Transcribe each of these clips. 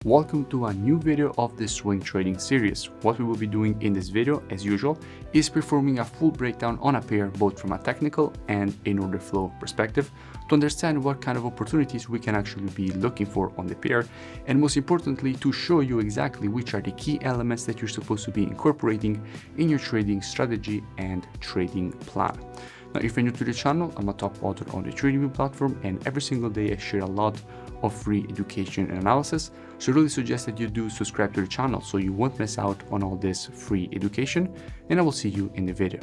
Welcome to a new video of the swing trading series. What we will be doing in this video, as usual, is performing a full breakdown on a pair both from a technical and in order flow perspective to understand what kind of opportunities we can actually be looking for on the pair, and most importantly to show you exactly which are the key elements that you're supposed to be incorporating in your trading strategy and trading plan. Now, if you're new to the channel, I'm a top author on the TRADINGVIEW platform, and every single day I share a lot of free education and analysis. So I really suggest that you do subscribe to the channel so you won't miss out on all this free education, and I will see you in the video.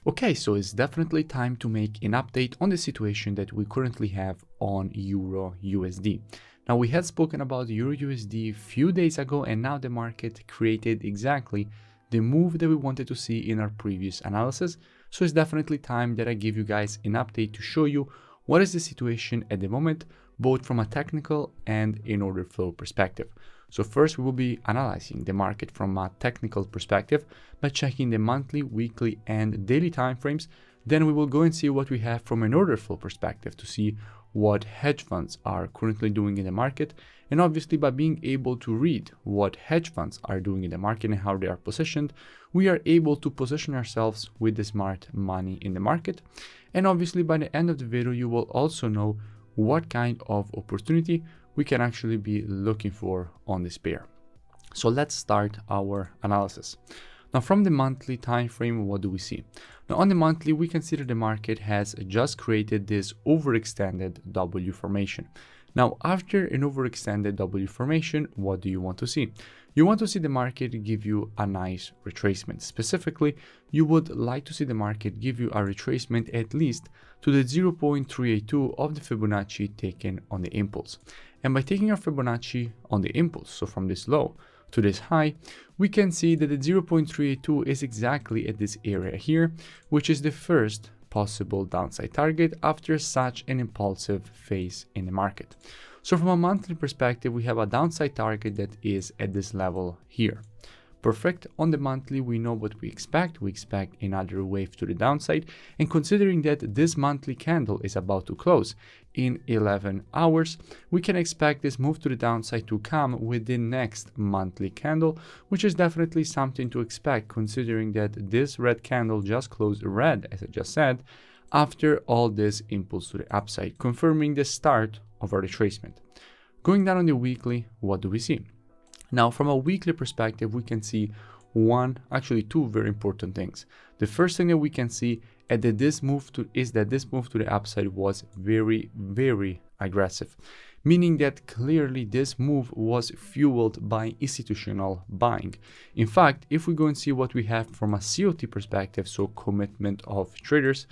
Okay, so it's definitely time to make an update on the situation that we currently have on EURUSD. Now, we had spoken about EURUSD a few days ago, and now the market created exactly the move that we wanted to see in our previous analysis. So it's definitely time that I give you guys an update to show you what is the situation at the moment, both from a technical and in order flow perspective. So first, we will be analyzing the market from a technical perspective by checking the monthly, weekly, and daily timeframes. Then we will go and see what we have from an order flow perspective to see what hedge funds are currently doing in the market. And obviously, by being able to read what hedge funds are doing in the market and how they are positioned, we are able to position ourselves with the smart money in the market. And obviously, by the end of the video, you will also know what kind of opportunity we can actually be looking for on this pair. So let's start our analysis. Now, from the monthly time frame, what do we see? Now, on the monthly, we can see that the market has just created this overextended W formation. Now, after an overextended W formation, what do you want to see? You want to see the market give you a nice retracement. Specifically, you would like to see the market give you a retracement at least to the 0.382 of the Fibonacci taken on the impulse. And by taking our Fibonacci on the impulse, so from this low to this high, we can see that the 0.382 is exactly at this area here, which is the first possible downside target after such an impulsive phase in the market. So from a monthly perspective, we have a downside target that is at this level here. Perfect. On the monthly, we know what we expect. We expect another wave to the downside. And considering that this monthly candle is about to close in 11 hours, we can expect this move to the downside to come with the next monthly candle, which is definitely something to expect considering that this red candle just closed red, as I just said, after all this impulse to the upside, confirming the start of our retracement. Going down on the weekly, what do we see? Now, from a weekly perspective, we can see two very important things. The first thing that we can see is that this move to the upside was very, very aggressive, meaning that clearly this move was fueled by institutional buying. In fact, if we go and see what we have from a COT perspective, so commitment of traders,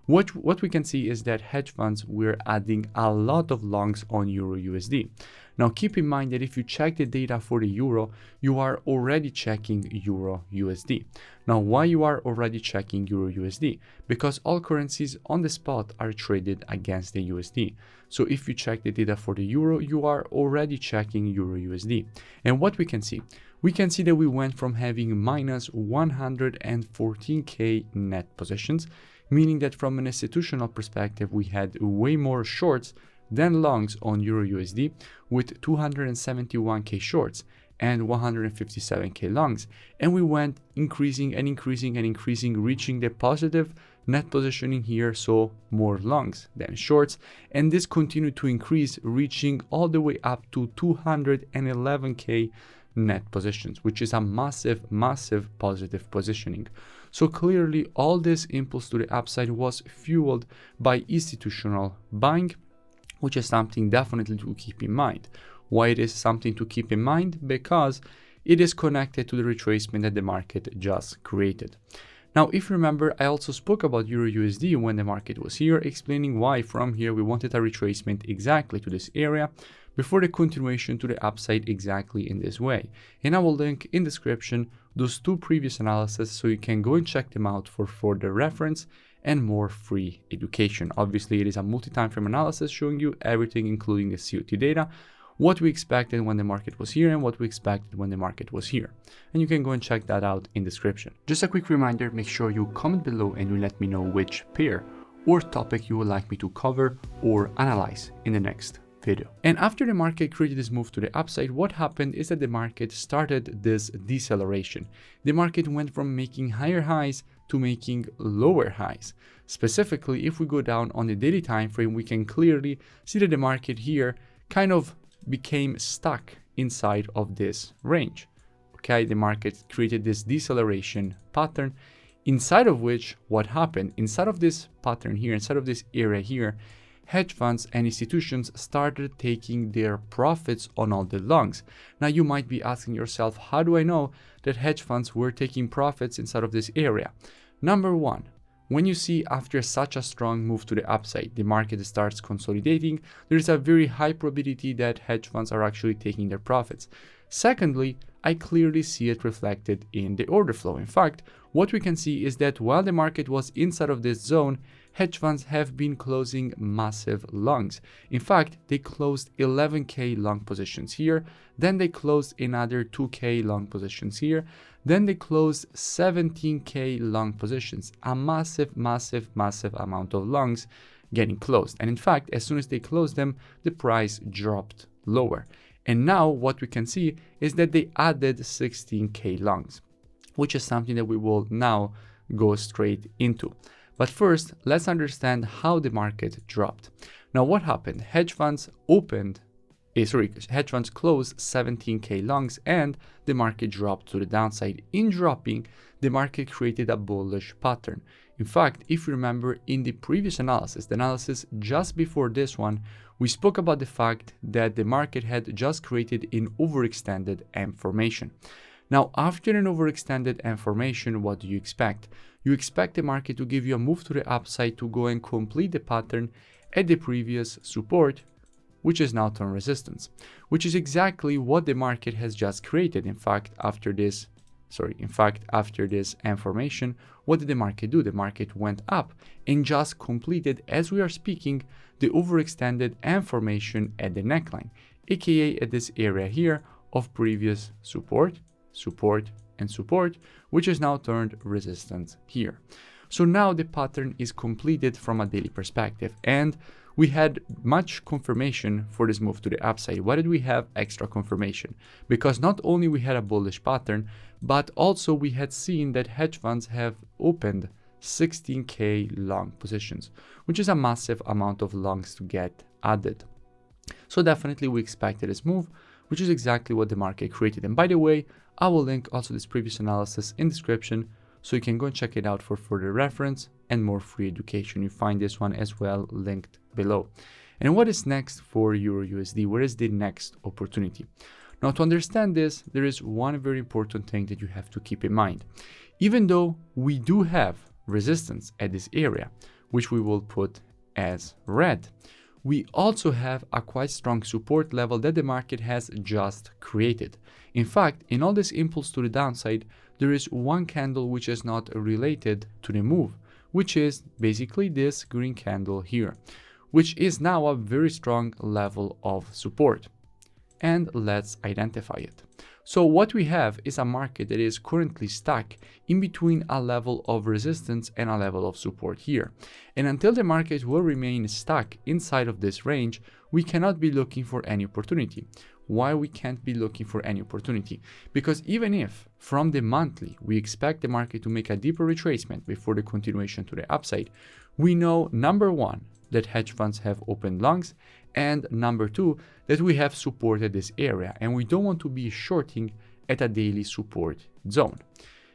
what we can see is that hedge funds were adding a lot of longs on EURUSD. Now, keep in mind that if you check the data for the euro, you are already checking EURUSD. Now, why you are already checking EURUSD? Because all currencies on the spot are traded against the USD. So if you check the data for the euro, you are already checking EURUSD. And what we can see? We can see that we went from having minus 114k net positions, meaning that from an institutional perspective, we had way more shorts than longs on EURUSD, with 271k shorts and 157k longs. And we went increasing, reaching the positive net positioning here, so more longs than shorts. And this continued to increase, reaching all the way up to 211k net positions, which is a massive positive positioning. So clearly all this impulse to the upside was fueled by institutional buying, which is something definitely to keep in mind. Why it is something to keep in mind? Because it is connected to the retracement that the market just created. Now, if you remember, I also spoke about EURUSD when the market was here, explaining why from here we wanted a retracement exactly to this area before the continuation to the upside exactly in this way. And I will link in description those two previous analyses so you can go and check them out for further reference and more free education. Obviously, it is a multi-time frame analysis showing you everything, including the COT data, what we expected when the market was here and what we expected when the market was here. And you can go and check that out in description. Just a quick reminder, make sure you comment below and you let me know which pair or topic you would like me to cover or analyze in the next video. And after the market created this move to the upside, what happened is that the market started this deceleration. The market went from making higher highs to making lower highs. Specifically, if we go down on the daily time frame, we can clearly see that the market here kind of became stuck inside of this range. Okay, the market created this deceleration pattern, inside of which what happened, inside of this pattern here, inside of this area here, hedge funds and institutions started taking their profits on all the longs. Now you might be asking yourself, how do I know that hedge funds were taking profits inside of this area? Number one, when you see after such a strong move to the upside, the market starts consolidating, there is a very high probability that hedge funds are actually taking their profits. Secondly, I clearly see it reflected in the order flow. In fact, what we can see is that while the market was inside of this zone, hedge funds have been closing massive longs. In fact, they closed 11K long positions here, then they closed another 2K long positions here, then they closed 17K long positions, a massive amount of longs getting closed. And in fact, as soon as they closed them, the price dropped lower. And now what we can see is that they added 16K longs, which is something that we will now go straight into. But first, let's understand how the market dropped. Now, what happened? Hedge funds closed 17K longs and the market dropped to the downside. In dropping, the market created a bullish pattern. In fact, if you remember in the previous analysis, the analysis just before this one, we spoke about the fact that the market had just created an overextended M formation. Now, after an overextended M formation, what do you expect? You expect the market to give you a move to the upside to go and complete the pattern at the previous support, which is now turned resistance, which is exactly what the market has just created. In fact, after this M formation, what did the market do? The market went up and just completed, as we are speaking, the overextended M formation at the neckline, aka at this area here of previous support, and support, which is now turned resistance here. So now the pattern is completed from a daily perspective, and we had much confirmation for this move to the upside. Why did we have extra confirmation? Because not only we had a bullish pattern, but also we had seen that hedge funds have opened 16K long positions, which is a massive amount of longs to get added. So definitely we expected this move, which is exactly what the market created. And by the way, I will link also this previous analysis in description, so you can go and check it out for further reference and more free education. You find this one as well linked below. And what is next for EURUSD? Where is the next opportunity? Now, to understand this, there is one very important thing that you have to keep in mind. Even though we do have resistance at this area, which we will put as red, we also have a quite strong support level that the market has just created. In fact, in all this impulse to the downside, there is one candle which is not related to the move, which is basically this green candle here, which is now a very strong level of support. And let's identify it. So what we have is a market that is currently stuck in between a level of resistance and a level of support here. And until the market will remain stuck inside of this range, we cannot be looking for any opportunity. Why we can't be looking for any opportunity? Because even if from the monthly we expect the market to make a deeper retracement before the continuation to the upside, we know number one, that hedge funds have opened longs, and number two, that we have supported this area and we don't want to be shorting at a daily support zone.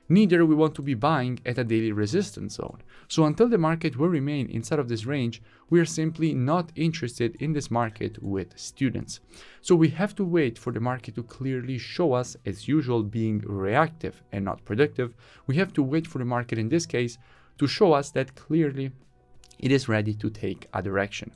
Neither we want to be buying at a daily resistance zone. So until the market will remain inside of this range, we are simply not interested in this market with students. So we have to wait for the market to clearly show us, as usual, being reactive and not predictive. We have to wait for the market in this case to show us that clearly it is ready to take a direction.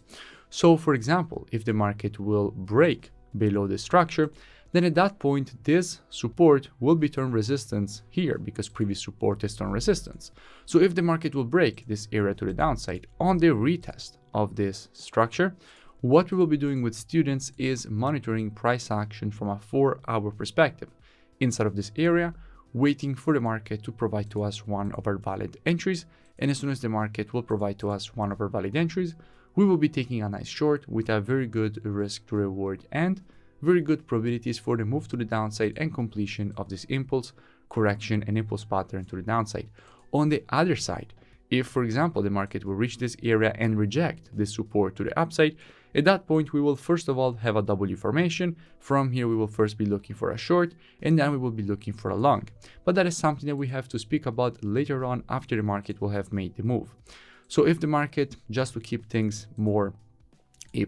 So for example, if the market will break below the structure, then at that point this support will be turned resistance here because previous support is turned resistance. So if the market will break this area to the downside on the retest of this structure, What we will be doing with students is monitoring price action from a 4-hour perspective. Inside of this area, waiting for the market to provide to us one of our valid entries, and as soon as the market will provide to us one of our valid entries, we will be taking a nice short with a very good risk to reward and very good probabilities for the move to the downside and completion of this impulse, correction, and impulse pattern to the downside. On the other side, if, for example, the market will reach this area and reject this support to the upside, at that point, we will first of all have a W formation. From here, we will first be looking for a short, and then we will be looking for a long. But that is something that we have to speak about later on after the market will have made the move. So if the market, just to keep things more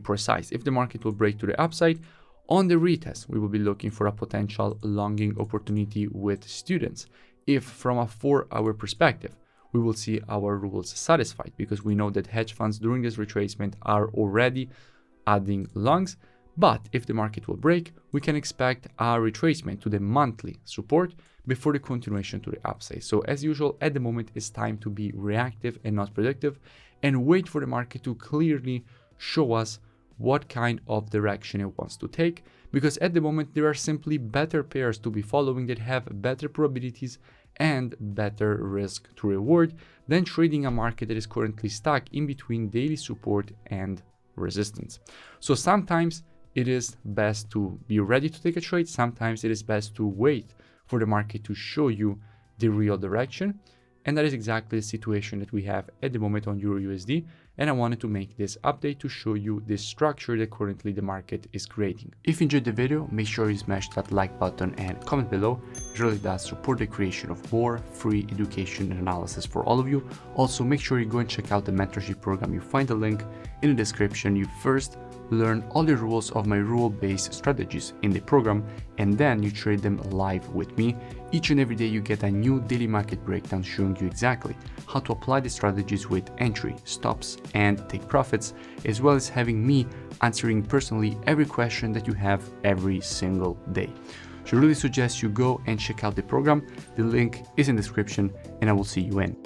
precise, if the market will break to the upside, on the retest, we will be looking for a potential longing opportunity with students. If from a 4-hour perspective, we will see our rules satisfied because we know that hedge funds during this retracement are already adding longs. But if the market will break, we can expect a retracement to the monthly support before the continuation to the upside. So as usual, at the moment, it's time to be reactive and not predictive and wait for the market to clearly show us what kind of direction it wants to take, because at the moment there are simply better pairs to be following that have better probabilities and better risk to reward than trading a market that is currently stuck in between daily support and resistance. So sometimes it is best to be ready to take a trade. Sometimes it is best to wait for the market to show you the real direction. And that is exactly the situation that we have at the moment on EURUSD. And I wanted to make this update to show you the structure that currently the market is creating. If you enjoyed the video, make sure you smash that like button and comment below. It really does support the creation of more free education and analysis for all of you. Also, make sure you go and check out the mentorship program. You find the link in the description. You first learn all the rules of my rule-based strategies in the program, and then you trade them live with me. Each and every day you get a new daily market breakdown showing you exactly how to apply the strategies with entry, stops, and take profits, as well as having me answering personally every question that you have every single day. So I really suggest you go and check out the program. The link is in the description, and I will see you in.